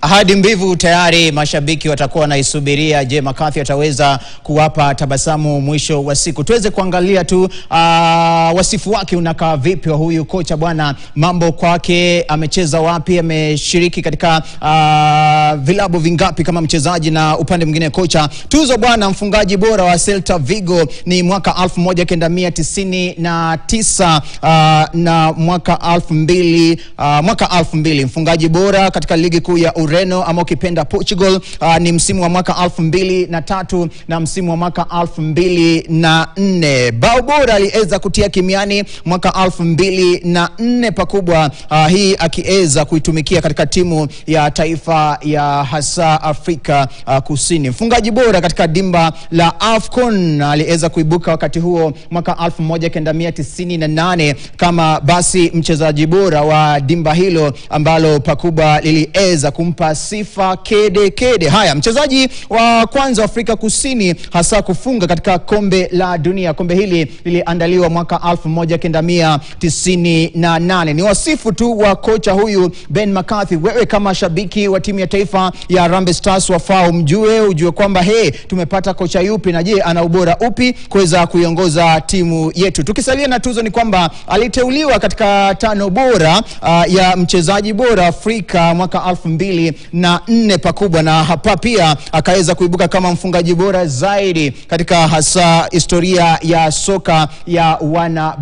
Ahadi mbivu tayari mashabiki watakuwa wanaisubiria. Je, McCarthy ataweza kuwapa tabasamu mwisho wa siku? Tuweze kuangalia tu wasifu wake unakaa vipi wa huyu kocha bwana. Mambo kwake, amecheza wapi, ameshiriki katika vilabu vingapi kama mchezaji, na upande mwingine kocha. Tuzo bwana mfungaji bora wa Celta Vigo ni mwaka 1999 na mwaka 2000 mfungaji bora katika ligi kuu ya Ureno ama ukipenda Portugal ni msimu wa mwaka 2003 na msimu wa mwaka 2004. Bao bora aliweza kutia kimiani mwaka 2004 pakubwa, hii akiweza kuitumikia katika timu ya taifa ya hasa Afrika Kusini. Mfungaji bora katika dimba la AFCON aliweza kuibuka wakati huo mwaka 1998 kama basi mchezaji bora wa dimba hilo ambalo pakubwa liliweza kumpa sifa kede kede. Haya, mchezaji wa kwanza wa Afrika Kusini hasa kufunga katika kombe la dunia. Kombe hili liliandaliwa mwaka 1998. Ni wasifu tu wa kocha huyu Ben McCarthy. Wewe kama shabiki wa timu ya taifa ya Harambee Stars wafaa ujue kwamba tumepata kocha yupi na je ana ubora upi kuweza kuiongoza timu yetu. Tukisalia na tuzo ni kwamba aliteuliwa katika tano bora ya mchezaji bora Afrika mwaka 2004 pakubwa, na hapa pia akaweza kuibuka kama mfungaji bora zaidi katika hasa historia ya soka ya wana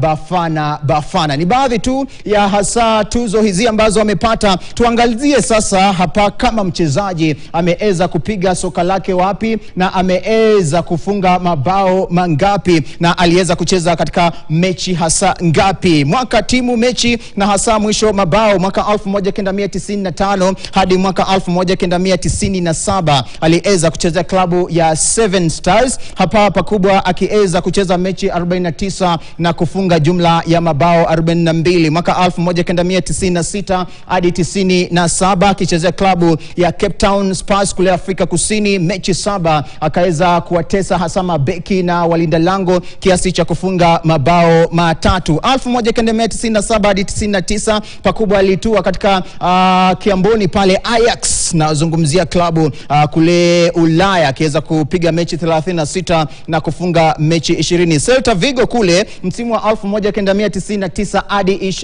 Bafana. Ni baadhi tu ya hasa tuzo hizi ambazo amepata. Tuangalizie sasa hapa kama mchezaji ameweza kupiga soka lake wapi na ameweza kufunga mabao mangapi na aliweza kucheza katika mechi hasa ngapi. Mwaka, timu, mechi na hasa mwisho mabao. Mwaka 1995 hadi mwaka 1997 aliweza kucheza klabu ya Seven Stars. Hapa pakubwa akiweza kucheza mechi 49 na kufunga jumla ya mabao 42. Mwaka 1996 hadi 97 akicheza klabu ya Cape Town Spurs kule Afrika Kusini, mechi 7 akaweza kuwatesa hasa mabeki na walinda lango kiasi cha kufunga mabao 3. 1997 hadi 99 pakubwa alitua katika Kiamboni pale Ajax, na zungumzia klabu kule Ulaya, akiweza kupiga mechi 36 na kufunga mechi 20. Celta Vigo kule msimu wa 1999 hadi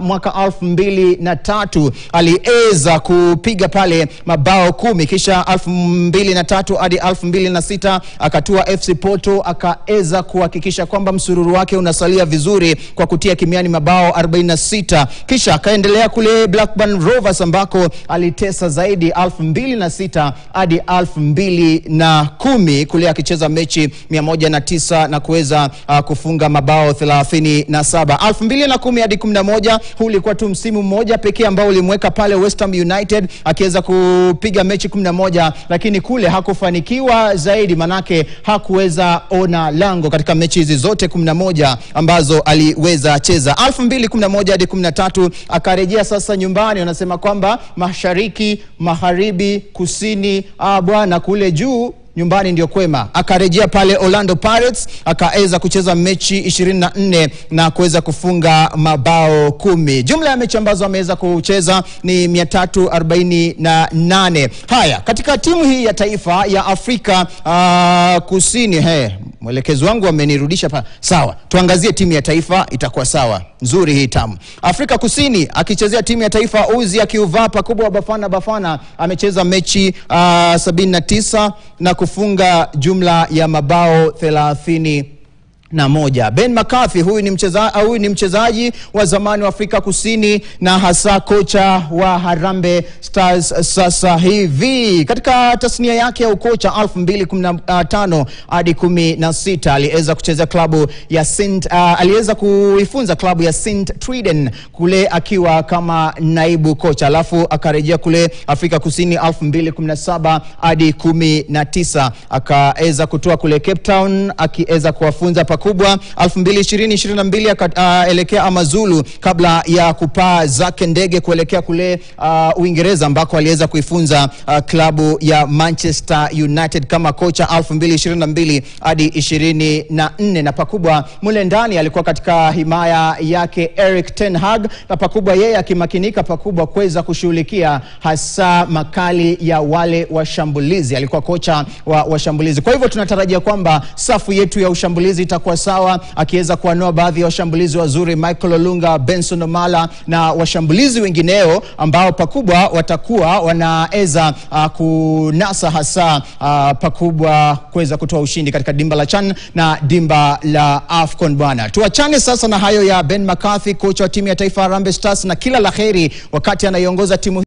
mwaka 2003 aliweza kupiga pale mabao 10. Kisha 2003 hadi 2006 akatua FC Porto, akaweza kuhakikisha kwamba msururu wake unasalia vizuri kwa kutia kimiani mabao 46. Kisha akaendelea kule Blackburn Rovers ambako alitesa zaidi 2006 hadi 2010 kule akicheza mechi 109 na kuweza kufunga mabao 37. 2010 hadi 11 huu ulikuwa tu msimu mmoja pekee ambao ulimweka pale West Ham United, akiweza kupiga mechi 11, lakini kule hakufanikiwa zaidi manake hakuweza ona lango katika mechi hizi zote 11 ambazo aliweza cheza. 2011 hadi 13 akarejea sasa nyumbani. Wanasema kwamba mashariki, magharibi, kusini, bwana kule juu nyumbani ndio kwema. Akarejea pale Orlando Pirates, akaweza kucheza mechi 24 na kuweza kufunga mabao 10. Jumla ya mechi ambazo ameweza kucheza ni 348. Haya, katika timu hii ya taifa ya Afrika Kusini, mwelekezi wangu amenirudisha pa sawa. Tuangazie timu ya taifa, itakuwa sawa. Nzuri hii tamu. Afrika Kusini akichezea timu ya taifa Uzi akiuvaa pakubwa Bafana amecheza mechi 79 na kufunga jumla ya mabao 30 na moja. Ben McCarthy huyu ni mchezaji wa zamani wa Afrika Kusini na hasa kocha wa Harambee Stars sasa hivi. Katika tasnia yake ya ukocha 2015 hadi 16 aliweza kucheza klabu ya aliweza kuifunza klabu ya St Triden kule akiwa kama naibu kocha, alafu akarejea kule Afrika Kusini 2017 hadi 19 akaweza kutoa kule Cape Town akiweza kuwafunza pakubwa. 2022 akaelekea Amazulu kabla ya kupaa zake ndege kuelekea kule Uingereza ambako aliweza kuifunza klabu ya Manchester United kama kocha 2022 hadi 24, na pakubwa mule ndani alikuwa katika himaya yake Erik ten Hag, na pakubwa yeye akimakinika pakubwa kuweza kushughulikia hasa makali ya wale washambulizi. Alikuwa kocha wa washambulizi. Kwa hivyo tunatarajia kwamba safu yetu ya ushambulizi itakuwa sawa, akiweza kuanoa baadhi ya washambulizi wazuri, Michael Olunga, Benson Omala na washambulizi wengineo ambao pakubwa watakuwa wanaeza kunasa hasa pakubwa kuweza kutoa ushindi katika dimba la CHAN na dimba la AFCON bwana. Tuachane sasa na hayo ya Ben McCarthy, kocha wa timu ya taifa Harambee Stars, na kila laheri wakati anaiongoza timu